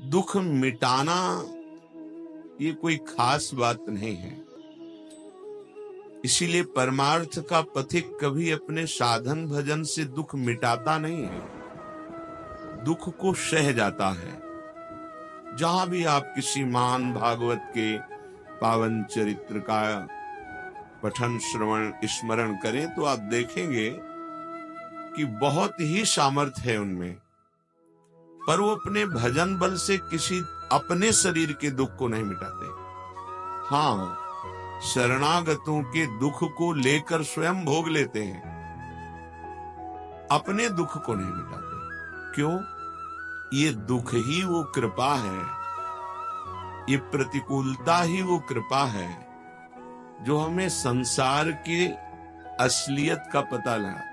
दुख मिटाना ये कोई खास बात नहीं है। इसीलिए परमार्थ का पथिक कभी अपने साधन भजन से दुख मिटाता नहीं है, दुख को सह जाता है। जहां भी आप किसी महान भागवत के पावन चरित्र का पठन श्रवण स्मरण करें तो आप देखेंगे कि बहुत ही सामर्थ्य है उनमें, पर वो अपने भजन बल से किसी अपने शरीर के दुख को नहीं मिटाते। हाँ, शरणागतों के दुख को लेकर स्वयं भोग लेते हैं, अपने दुख को नहीं मिटाते। क्यों? ये दुख ही वो कृपा है, ये प्रतिकूलता ही वो कृपा है जो हमें संसार की असलियत का पता लगा।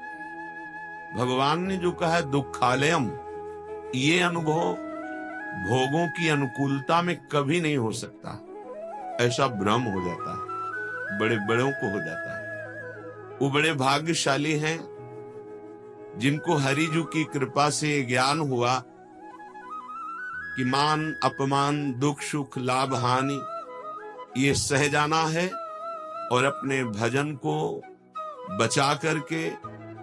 भगवान ने जो कहा दुखालयम, ये अनुभव भोगों की अनुकूलता में कभी नहीं हो सकता। ऐसा भ्रम हो जाता है, बड़े बड़ों को हो जाता है। वो बड़े भाग्यशाली हैं जिनको हरिजू की कृपा से ज्ञान हुआ कि मान अपमान दुख सुख लाभ हानि ये सह जाना है और अपने भजन को बचा करके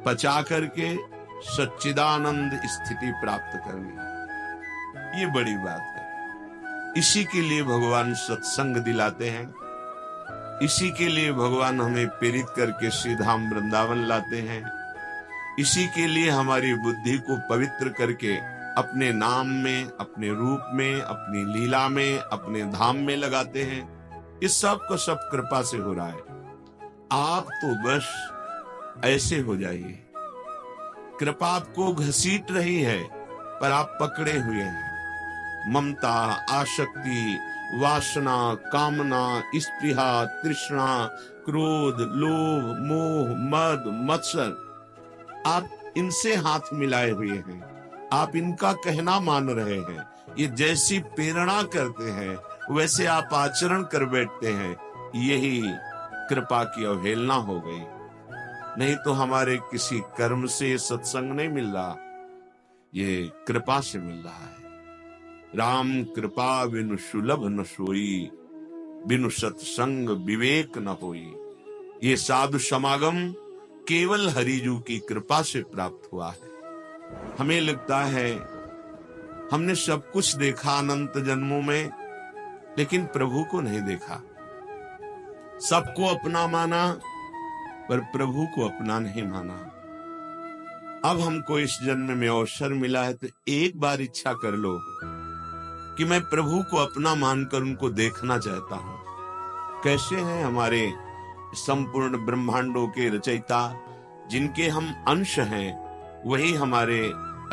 पचा करके सच्चिदानंद स्थिति प्राप्त करनी है। ये बड़ी बात है। इसी के लिए भगवान सत्संग दिलाते हैं, इसी के लिए भगवान हमें प्रेरित करके श्री धाम वृंदावन लाते हैं, इसी के लिए हमारी बुद्धि को पवित्र करके अपने नाम में, अपने रूप में, अपनी लीला में, अपने धाम में लगाते हैं। इस सब को सब कृपा से हो रहा है। आप तो बस ऐसे हो जाइए। कृपा आपको घसीट रही है पर आप पकड़े हुए हैं। ममता, आसक्ति, वासना, कामना, स्पृहा, तृष्णा, क्रोध, लोभ, मोह, मद, मत्सर, आप इनसे हाथ मिलाए हुए हैं। आप इनका कहना मान रहे हैं। ये जैसी प्रेरणा करते हैं वैसे आप आचरण कर बैठते हैं। यही कृपा की अवहेलना हो गई। नहीं तो हमारे किसी कर्म से सत्संग नहीं मिल रहा, ये कृपा से मिल रहा है। राम कृपा बिनु सुलभ न सोई, बिनु सत्संग विवेक न होई। ये साधु समागम केवल हरिजू की कृपा से प्राप्त हुआ है। हमें लगता है हमने सब कुछ देखा अनंत जन्मों में, लेकिन प्रभु को नहीं देखा। सबको अपना माना पर प्रभु को अपना नहीं माना। अब हमको इस जन्म में अवसर मिला है तो एक बार इच्छा कर लो कि मैं प्रभु को अपना मानकर उनको देखना चाहता हूं। कैसे हैं हमारे संपूर्ण ब्रह्मांडों के रचयिता, जिनके हम अंश हैं, वही हमारे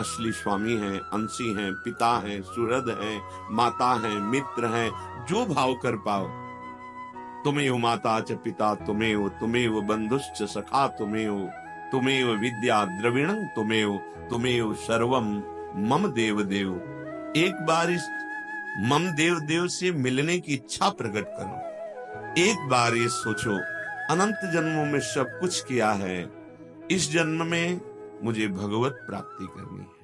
असली स्वामी हैं, अंशी हैं, पिता हैं, सुहृद हैं, माता हैं, मित्र हैं। जो भाव कर पाओ, तुमेव माता च पिता तुमेव, तुमेव बंधुश्च सखा तुमेव, तुमेव विद्या द्रविणं तुमेव, तुमेव सर्वम मम देव देव। एक बार इस मम देव देव से मिलने की इच्छा प्रकट करो। एक बार ये सोचो, अनंत जन्मों में सब कुछ किया है, इस जन्म में मुझे भगवत प्राप्ति करनी है।